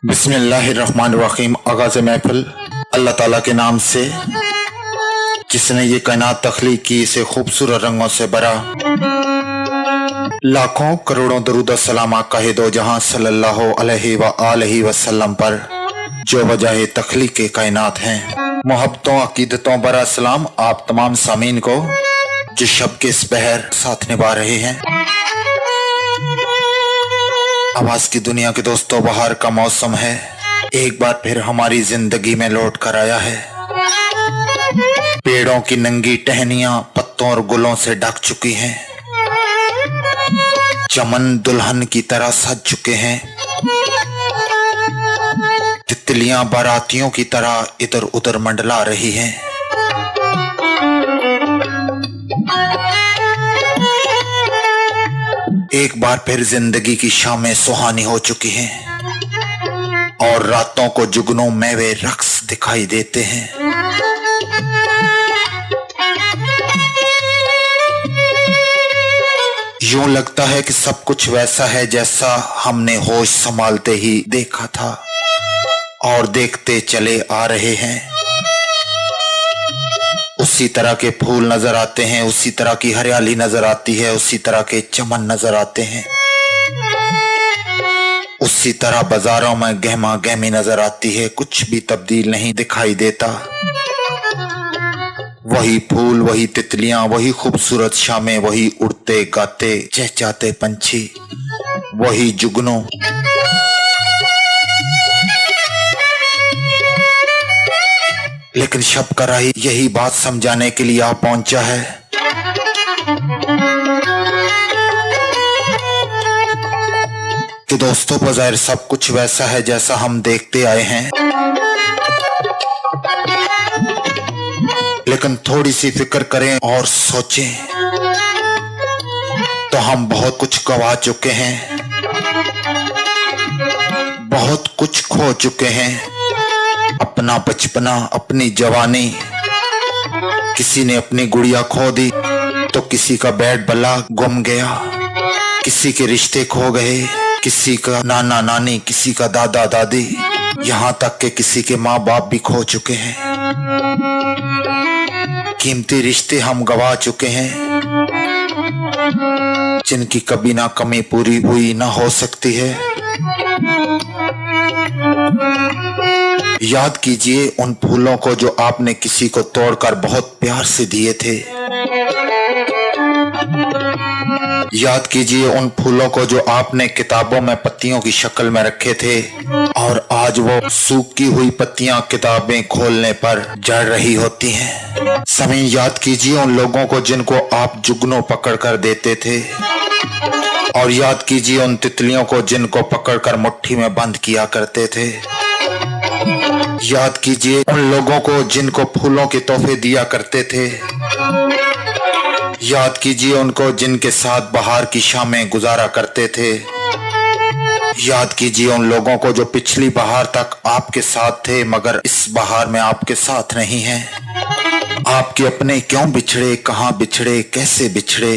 बिस्मिल्लाहिर्रहमानिर्रहीम। आगाज़ महफिल अल्लाह ताला के नाम से जिसने ये कायनात तख्लीक की, इसे खूबसूरत रंगों से भरा। लाखों करोड़ों दरूद सलाम आका दो जहां सल्लल्लाहु अलैहि व आलिहि वसल्लम पर जो वजह तख्लीक के कायनात हैं। मोहब्बतों अकीदतों बरा सलाम आप तमाम सामीन को जो शब के इस पहर साथ निभा रहे हैं। आवाज की दुनिया के दोस्तों, बाहर का मौसम है, एक बार फिर हमारी जिंदगी में लौट कर आया है। पेड़ों की नंगी टहनियां पत्तों और गुलों से ढक चुकी हैं। चमन दुल्हन की तरह सज चुके हैं। तितलियां बारातियों की तरह इधर उधर मंडला रही हैं। एक बार फिर जिंदगी की शामें सुहानी हो चुकी हैं और रातों को जुगनों में वे रक्स दिखाई देते हैं। यूं लगता है कि सब कुछ वैसा है जैसा हमने होश संभालते ही देखा था और देखते चले आ रहे हैं। उसी तरह के फूल नजर आते हैं, उसी तरह की हरियाली नजर आती है, उसी तरह के चमन नजर आते हैं, उसी तरह बाजारों में गहमा गहमी नजर आती है। कुछ भी तब्दील नहीं दिखाई देता। वही फूल, वही तितलियां, वही खूबसूरत शामें, वही उड़ते गाते चहचहाते पंछी, वही जुगनों। लेकिन शब का राही यही बात समझाने के लिए आ पहुंचा है कि दोस्तों बज़ाहिर सब कुछ वैसा है जैसा हम देखते आए हैं, लेकिन थोड़ी सी फिक्र करें और सोचें तो हम बहुत कुछ गवा चुके हैं, बहुत कुछ खो चुके हैं। अपना बचपना, अपनी जवानी, किसी ने अपनी गुड़िया खो दी तो किसी का बैट बल्ला गुम गया, किसी के रिश्ते खो गए, किसी का नाना नानी, किसी का दादा दादी, यहाँ तक कि किसी के माँ बाप भी खो चुके हैं। कीमती रिश्ते हम गवा चुके हैं जिनकी कभी ना कमी पूरी हुई ना हो सकती है। याद कीजिए उन फूलों को जो आपने किसी को तोड़कर बहुत प्यार से दिए थे। याद कीजिए उन फूलों को जो आपने किताबों में पत्तियों की शक्ल में रखे थे और आज वो सूखी हुई पत्तियां किताबें खोलने पर जड़ रही होती हैं। समीन, याद कीजिए उन लोगों को जिनको आप जुगनों पकड़ कर देते थे और याद कीजिए उन तितलियों को जिनको पकड़कर मुट्ठी में बंद किया करते थे। याद कीजिए उन लोगों को जिनको फूलों के तोहफे दिया करते थे। याद कीजिए उनको जिनके साथ बाहर की शामें गुजारा करते थे। याद कीजिए उन लोगों को जो पिछली बहार तक आपके साथ थे मगर इस बहार में आपके साथ नहीं हैं। आपके अपने क्यों बिछड़े, कहां बिछड़े, कैसे बिछड़े,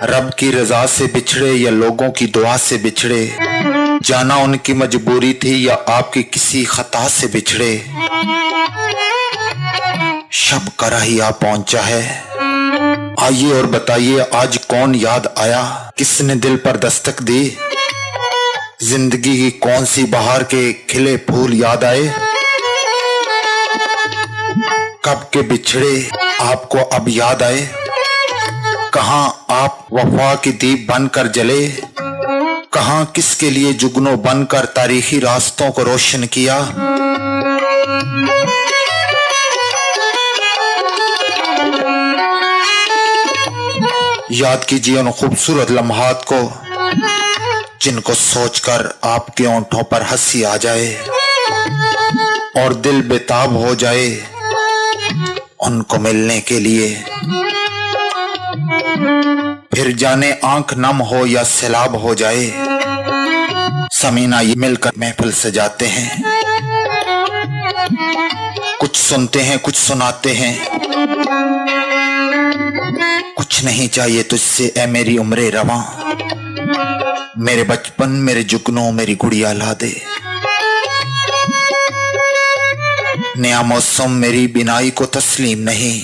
रब की रजा से बिछड़े या लोगों की दुआ से बिछड़े, जाना उनकी मजबूरी थी या आपकी किसी खता से बिछड़े। शब का राही आ पहुंचा है। आइए और बताइए आज कौन याद आया, किसने दिल पर दस्तक दी, जिंदगी की कौन सी बहार के खिले फूल याद आए। कब के बिछड़े आपको अब याद आए, कहां आप वफा की दीप बनकर जले, कहां किसके लिए जुगनों बनकर तारीखी रास्तों को रोशन किया। याद कीजिए उन खूबसूरत लम्हात को जिनको सोचकर आपके होंठों पर हंसी आ जाए और दिल बेताब हो जाए उनको मिलने के लिए। फिर जाने आंख नम हो या सैलाब हो जाए, समीना ये मिलकर महफिल सजाते हैं। कुछ सुनते हैं, कुछ सुनाते हैं। कुछ नहीं चाहिए तुझसे ए मेरी उम्रे रवां, मेरे बचपन मेरे जुगनों मेरी गुड़िया ला दे। नया मौसम मेरी बिनाई को तस्लीम नहीं,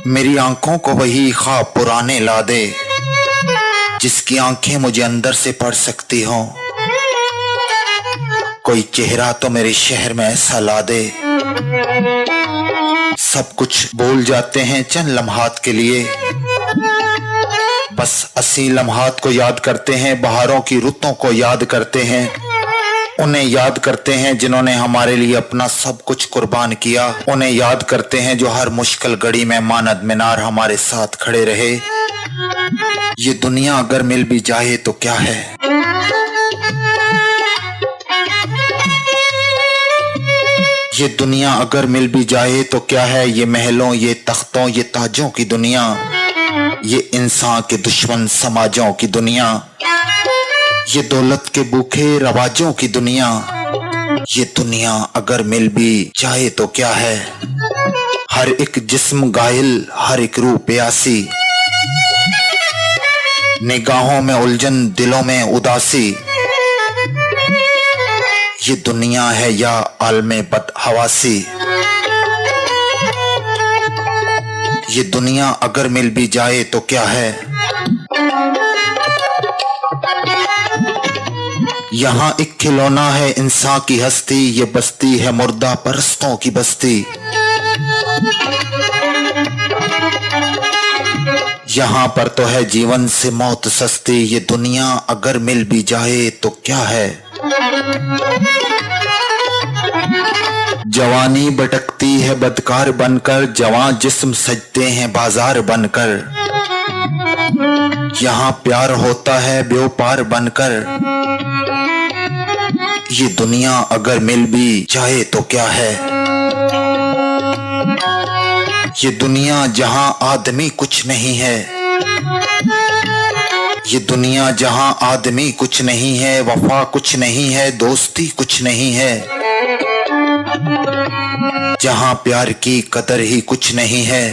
मेरी आंखों को वही ख्वाब पुराने ला दे, जिसकी आंखें मुझे अंदर से पढ़ सकती हों। कोई चेहरा तो मेरे शहर में ऐसा ला दे। सब कुछ भूल जाते हैं चंद लम्हात के लिए, बस अस्सी लम्हात को याद करते हैं। बहारों की रुतों को याद करते हैं, उन्हें याद करते हैं जिन्होंने हमारे लिए अपना सब कुछ कुर्बान किया। उन्हें याद करते हैं जो हर मुश्किल घड़ी में मानद मीनार हमारे साथ खड़े रहे। ये दुनिया अगर मिल भी जाए तो क्या है, ये दुनिया अगर मिल भी जाए तो क्या है। ये महलों ये तख्तों ये ताजों की दुनिया, ये इंसान के दुश्मन समाजों की दुनिया, ये दौलत के भूखे रवाजों की दुनिया। ये दुनिया अगर मिल भी जाए तो क्या है। हर एक जिस्म घायल हर एक रूह प्यासी, निगाहों में उलझन दिलों में उदासी। ये दुनिया है या आलमे बदहवासी। ये दुनिया अगर मिल भी जाए तो क्या है। यहाँ एक खिलौना है इंसान की हस्ती, ये बस्ती है मुर्दा परस्तों की बस्ती। यहाँ पर तो है जीवन से मौत सस्ती। ये दुनिया अगर मिल भी जाए तो क्या है। जवानी भटकती है बदकार बनकर, जवां जिस्म सजते हैं बाजार बनकर। यहाँ प्यार होता है बेवपार बनकर। ये दुनिया अगर मिल भी जाए तो क्या है। ये दुनिया जहां आदमी कुछ नहीं है, ये दुनिया जहां आदमी कुछ नहीं है, वफा कुछ नहीं है, दोस्ती कुछ नहीं है, जहां प्यार की कदर ही कुछ नहीं है।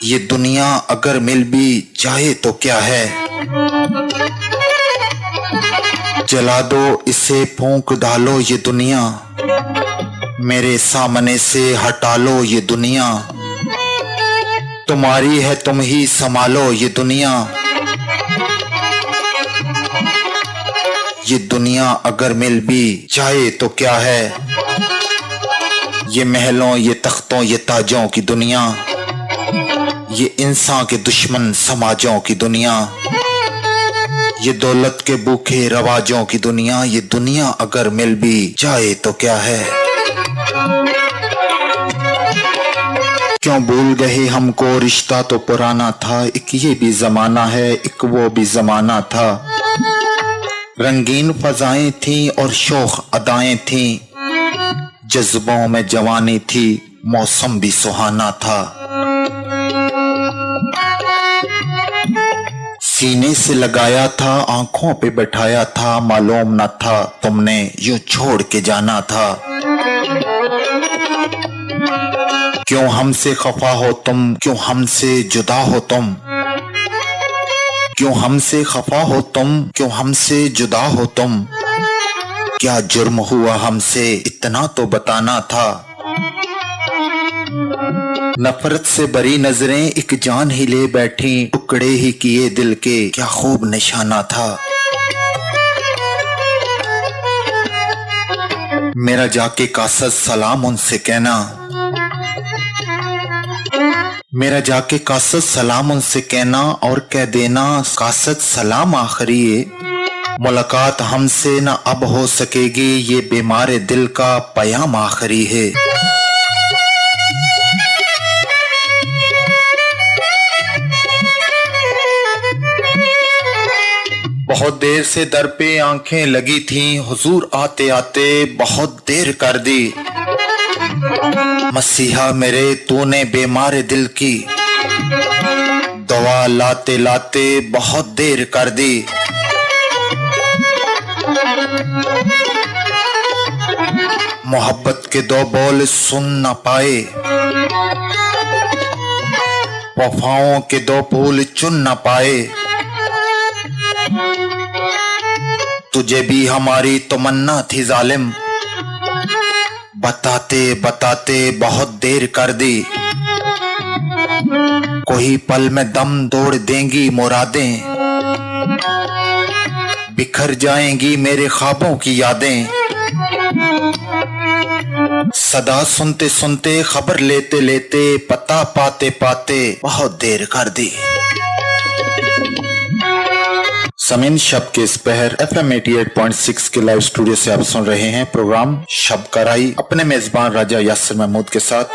ये दुनिया अगर मिल भी जाए तो क्या है। जला दो इसे फूंक डालो ये दुनिया, मेरे सामने से हटा लो ये दुनिया। तुम्हारी है तुम ही संभालो ये दुनिया। ये दुनिया अगर मिल भी जाए तो क्या है। ये महलों ये तख्तों ये ताजों की दुनिया, ये इंसान के दुश्मन समाजों की दुनिया, ये दौलत के भूखे रवाजों की दुनिया। ये दुनिया अगर मिल भी जाए तो क्या है। क्यों भूल गए हमको रिश्ता तो पुराना था, एक ये भी जमाना है एक वो भी जमाना था। रंगीन फजाएं थी और शोख अदाएं थी, जज्बों में जवानी थी मौसम भी सुहाना था। सीने से लगाया था आंखों पे बैठाया था, मालूम न था तुमने यूं छोड़ के जाना था। क्यों हमसे खफा हो तुम, क्यों हमसे जुदा हो तुम, क्यों हमसे खफा हो तुम, क्यों हमसे जुदा हो तुम। क्या जुर्म हुआ हमसे इतना तो बताना था। नफरत से बरी नजरें एक जान ही ले बैठी, टुकड़े ही किए दिल के क्या खूब निशाना था। मेरा जाके कासद सलाम उनसे कहना, मेरा जाके कासद सलाम उनसे कहना और कह देना कासद सलाम आखिरी मुलाकात हमसे न अब हो सकेगी, ये बीमारे दिल का पयाम आखिरी है। बहुत देर से दर पे आंखें लगी थीं, हुजूर आते आते बहुत देर कर दी। मसीहा मेरे तूने बीमार दिल की दवा लाते लाते बहुत देर कर दी। मोहब्बत के दो बोल सुन न पाए, वफाओं के दो फूल चुन न पाए, तुझे भी हमारी तमन्ना थी जालिम, बताते बताते बहुत देर कर दी, कोई पल में दम तोड़ देंगी मुरादें, बिखर जाएंगी मेरे ख्वाबों की यादें, सदा सुनते सुनते खबर लेते लेते पता पाते पाते बहुत देर कर दी। समीन शब के इस पहर FM 88.6 के लाइव स्टूडियो से आप सुन रहे हैं प्रोग्राम शब कराई अपने मेजबान राजा यासिर महमूद के साथ।